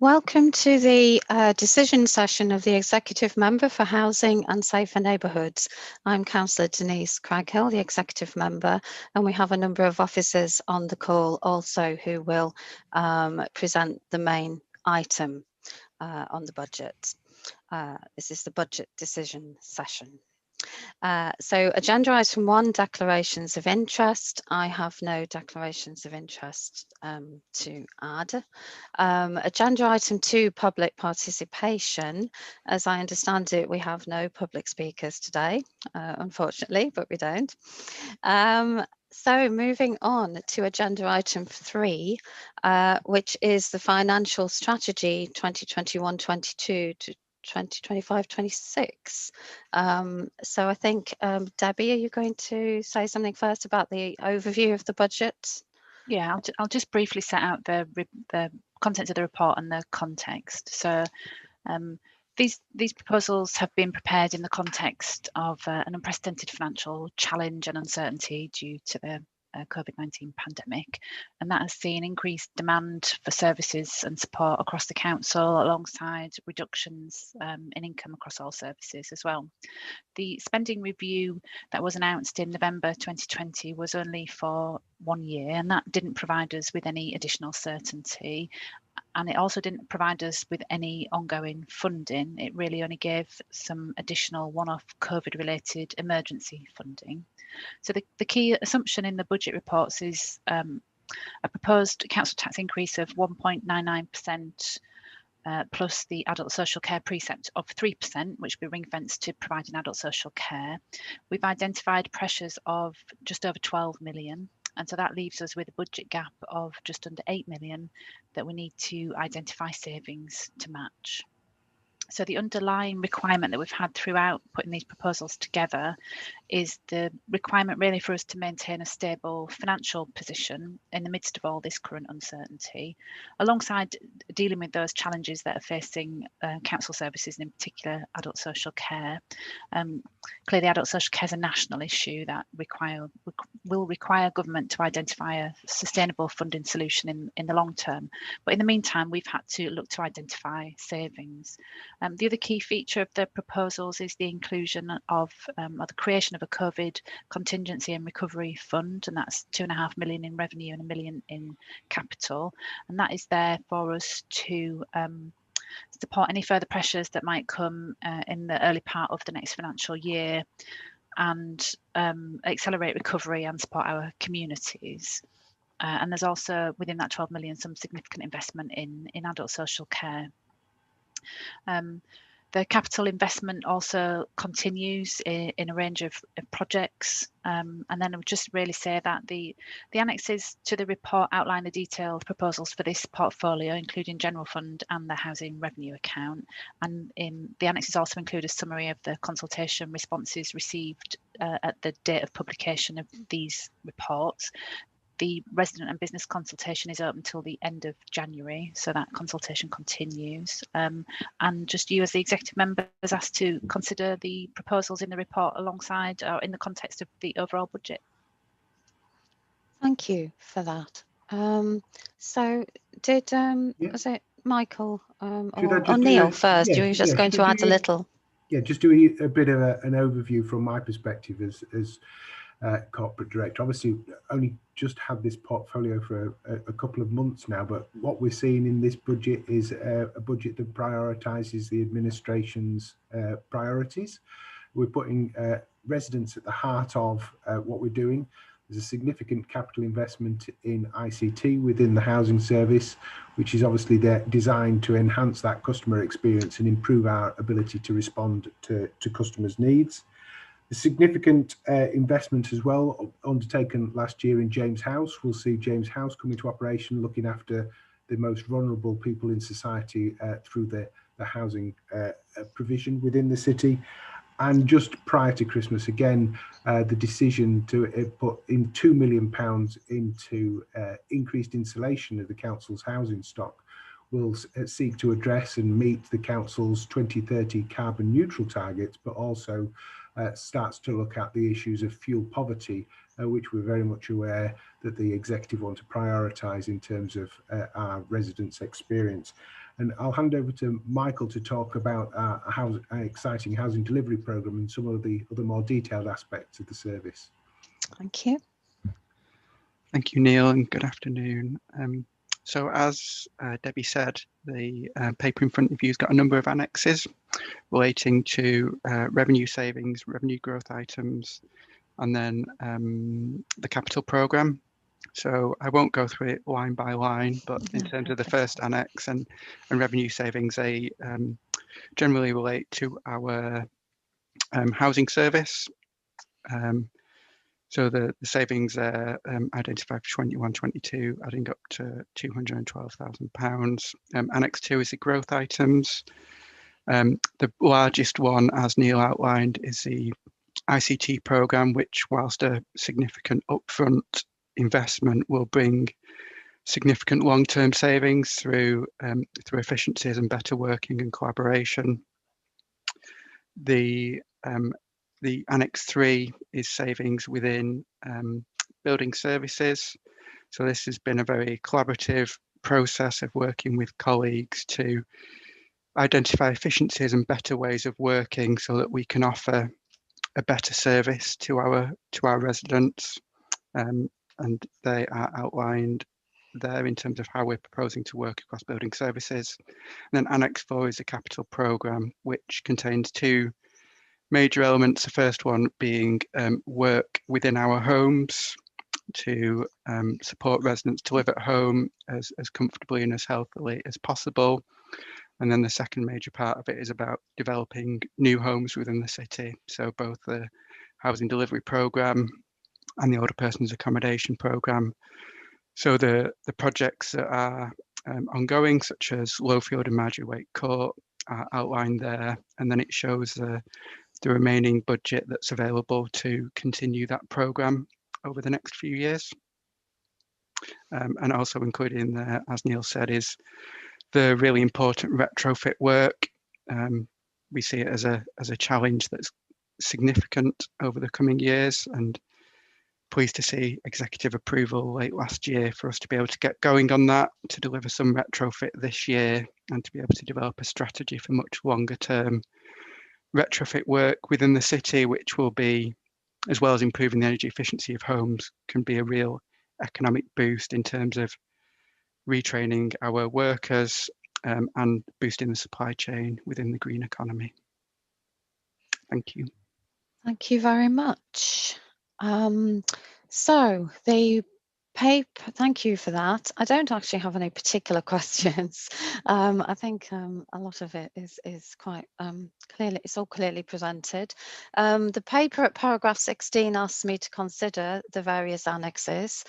Welcome to the decision session of the Executive Member for Housing and Safer Neighbourhoods. I'm Councillor Denise Craghill, the Executive Member, and we have a number of officers on the call also who will present the main item on the budget. This is the budget decision session. So agenda item 1, declarations of interest. I have no declarations of interest to add. Agenda item 2, public participation. As I understand it, we have no public speakers today, unfortunately, but we don't. So moving on to agenda item 3, which is the financial strategy 2021-22 to 2025-26. So I think, Debbie, are you going to say something first about the overview of the budget? Yeah, I'll just briefly set out the contents of the report and the context. So these proposals have been prepared in the context of an unprecedented financial challenge and uncertainty due to the COVID-19 pandemic, and that has seen increased demand for services and support across the council, alongside reductions in income across all services as well. The spending review that was announced in November 2020 was only for 1 year, and that didn't provide us with any additional certainty. And it also didn't provide us with any ongoing funding. It really only gave some additional one-off COVID-related emergency funding. So the key assumption in the budget reports is a proposed council tax increase of 1.99%, plus the adult social care precept of 3%, which will be ring-fenced to providing adult social care. We've identified pressures of just over 12 million. And so that leaves us with a budget gap of just under 8 million that we need to identify savings to match. So the underlying requirement that we've had throughout putting these proposals together is the requirement really for us to maintain a stable financial position in the midst of all this current uncertainty, alongside dealing with those challenges that are facing council services, and in particular adult social care. Clearly, adult social care is a national issue that will require government to identify a sustainable funding solution in the long term. But in the meantime, we've had to look to identify savings. The other key feature of the proposals is the inclusion of or the creation of a COVID contingency and recovery fund, and that's 2.5 million in revenue and 1 million in capital, and that is there for us to support any further pressures that might come in the early part of the next financial year, and accelerate recovery and support our communities. And there's also within that 12 million some significant investment in adult social care. The capital investment also continues in a range of projects, and then I would just really say that the annexes to the report outline the detailed proposals for this portfolio, including general fund and the housing revenue account, and in the annexes also include a summary of the consultation responses received at the date of publication of these reports. The resident and business consultation is open until the end of January, so that consultation continues. And just you as the executive member is asked to consider the proposals in the report alongside or in the context of the overall budget. Thank you for that. So did, was it Michael or Neil first? Yeah, you were just going to add a little. Yeah, just do a bit of an overview from my perspective as corporate director. Obviously only just had this portfolio for a couple of months now, but what we're seeing in this budget is a budget that prioritises the administration's priorities. We're putting residents at the heart of what we're doing. There's a significant capital investment in ICT within the housing service, which is obviously designed to enhance that customer experience and improve our ability to respond to customers' needs. A significant investment as well undertaken last year in James House. We'll see James House come into operation, looking after the most vulnerable people in society through the housing provision within the city. And just prior to Christmas, again, the decision to put in £2 million into increased insulation of the council's housing stock will seek to address and meet the council's 2030 carbon neutral targets, but also starts to look at the issues of fuel poverty, which we're very much aware that the executive want to prioritise in terms of our residents' experience. And I'll hand over to Michael to talk about our exciting housing delivery programme and some of the other more detailed aspects of the service. Thank you. Thank you, Neil, and good afternoon. So as Debbie said, the paper in front of you has got a number of annexes relating to revenue savings, revenue growth items, and then the capital programme. So I won't go through it line by line, but in terms of the first annex and revenue savings, they generally relate to our housing service. So the savings there identified for 21-22, adding up to £212,000. Annex 2 is the growth items. The largest one, as Neil outlined, is the ICT programme, which, whilst a significant upfront investment, will bring significant long-term savings through efficiencies and better working and collaboration. The Annex 3 is savings within building services. So this has been a very collaborative process of working with colleagues to identify efficiencies and better ways of working so that we can offer a better service to our residents. And they are outlined there in terms of how we're proposing to work across building services. And then Annex 4 is a capital programme, which contains two major elements. The first one being work within our homes to support residents to live at home as comfortably and as healthily as possible. And then the second major part of it is about developing new homes within the city. So both the housing delivery programme and the older persons accommodation programme. So the projects that are ongoing, such as Lowfield and Marjorie Waite Court, are outlined there, and then it shows the remaining budget that's available to continue that programme over the next few years. And also included in there, as Neil said, is the really important retrofit work. We see it as a challenge that's significant over the coming years, and pleased to see executive approval late last year for us to be able to get going on that, to deliver some retrofit this year, and to be able to develop a strategy for much longer term retrofit work within the city, which will be, as well as improving the energy efficiency of homes, can be a real economic boost in terms of retraining our workers and boosting the supply chain within the green economy. Thank you. Thank you very much. So the paper, thank you for that. I don't actually have any particular questions. I think a lot of it is quite clearly, it's all clearly presented. The paper at paragraph 16 asks me to consider the various annexes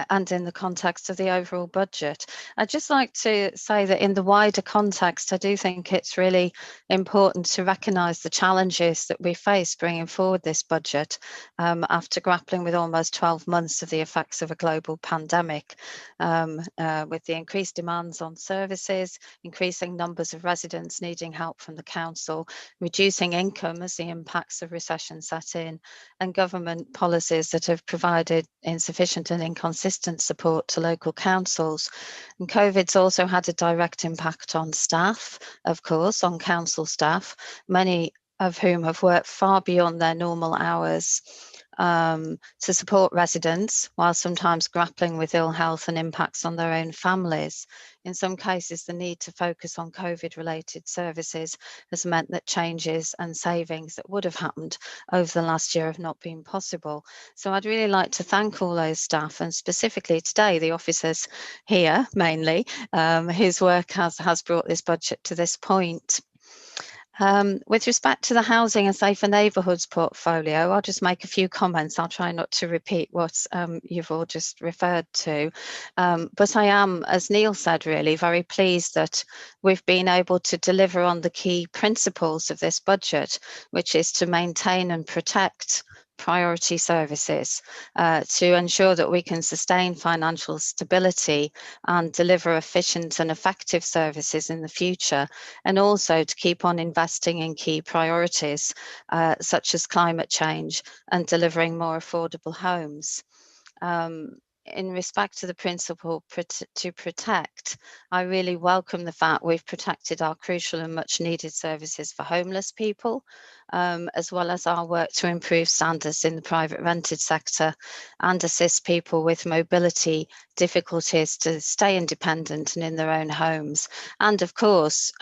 and in the context of the overall budget. I'd just like to say that in the wider context, I do think it's really important to recognise the challenges that we face bringing forward this budget after grappling with almost 12 months of the effects of a global pandemic, with the increased demands on services, increasing numbers of residents needing help from the council, reducing income as the impacts of recession set in, and government policies that have provided insufficient and inconsistent support to local councils. And COVID's also had a direct impact on staff, of course, on council staff, many of whom have worked far beyond their normal hours to support residents, while sometimes grappling with ill health and impacts on their own families. In some cases, the need to focus on COVID-related services has meant that changes and savings that would have happened over the last year have not been possible. So I'd really like to thank all those staff, and specifically today, the officers here mainly, whose work has brought this budget to this point. With respect to the Housing and Safer Neighbourhoods portfolio, I'll just make a few comments. I'll try not to repeat what you've all just referred to. But I am, as Neil said, really very pleased that we've been able to deliver on the key principles of this budget, which is to maintain and protect priority services, to ensure that we can sustain financial stability and deliver efficient and effective services in the future, and also to keep on investing in key priorities such as climate change and delivering more affordable homes. in respect to the principle to protect, I really welcome the fact we've protected our crucial and much needed services for homeless people, as well as our work to improve standards in the private rented sector and assist people with mobility difficulties to stay independent and in their own homes. And of course,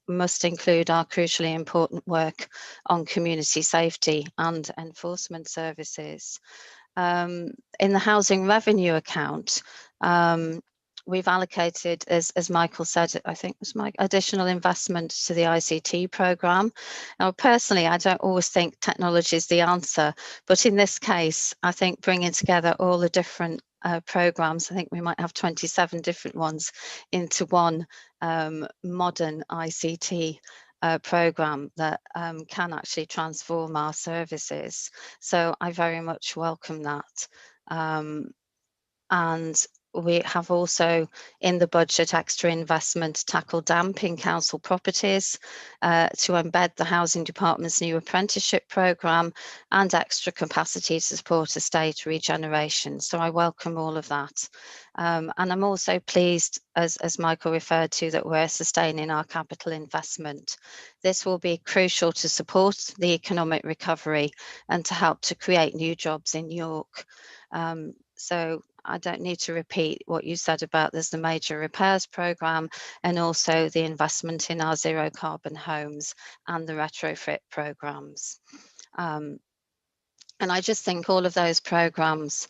must include our crucially important work on community safety and enforcement services. In the housing revenue account, we've allocated, as Michael said, I think it was Mike, additional investment to the ICT programme. Now, personally, I don't always think technology is the answer, but in this case, I think bringing together all the different programmes, I think we might have 27 different ones into one modern ICT programme that can actually transform our services. So I very much welcome that. And we have also in the budget extra investment to tackle damp in council properties, to embed the Housing Department's new apprenticeship programme and extra capacity to support estate regeneration. So I welcome all of that. And I'm also pleased, as Michael referred to, that we're sustaining our capital investment. This will be crucial to support the economic recovery and to help to create new jobs in York. So I don't need to repeat what you said about there's the major repairs programme and also the investment in our zero carbon homes and the retrofit programmes. And I just think all of those programmes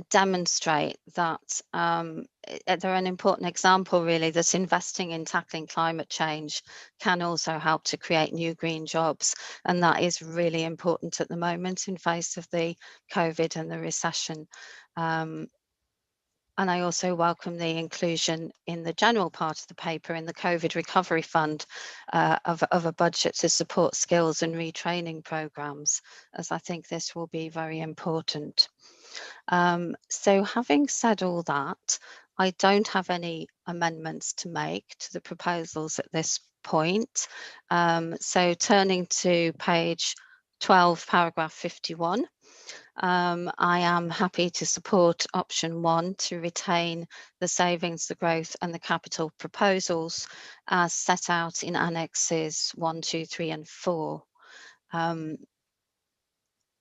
demonstrate that they're an important example, really, that investing in tackling climate change can also help to create new green jobs. And that is really important at the moment in face of the COVID and the recession. And I also welcome the inclusion in the general part of the paper in the COVID Recovery Fund of a budget to support skills and retraining programmes, as I think this will be very important. So having said all that, I don't have any amendments to make to the proposals at this point. So turning to page 12, paragraph 51, I am happy to support option 1 to retain the savings, the growth and the capital proposals as set out in annexes 1, 2, 3 and 4.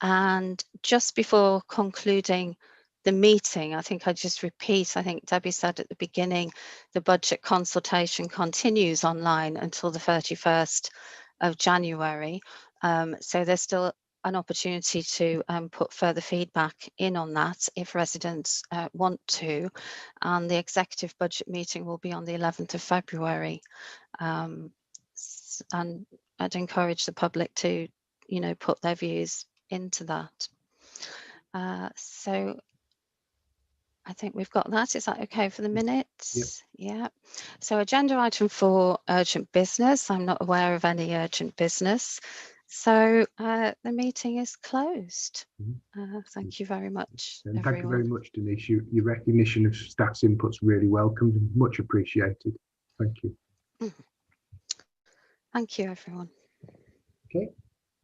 And just before concluding the meeting, I think I just repeat, I think Debbie said at the beginning, the budget consultation continues online until the 31st of January. So there's still an opportunity to put further feedback in on that if residents want to. And the executive budget meeting will be on the 11th of February. And I'd encourage the public to, put their views into that. So I think we've got that. Is that okay for the minutes? Yep. Yeah. So agenda item 4, urgent business. I'm not aware of any urgent business. So the meeting is closed. Thank you very much, and everyone. thank you very much, Denise. Your recognition of staff's input's really welcomed and much appreciated. Thank you. Thank you, everyone. Okay.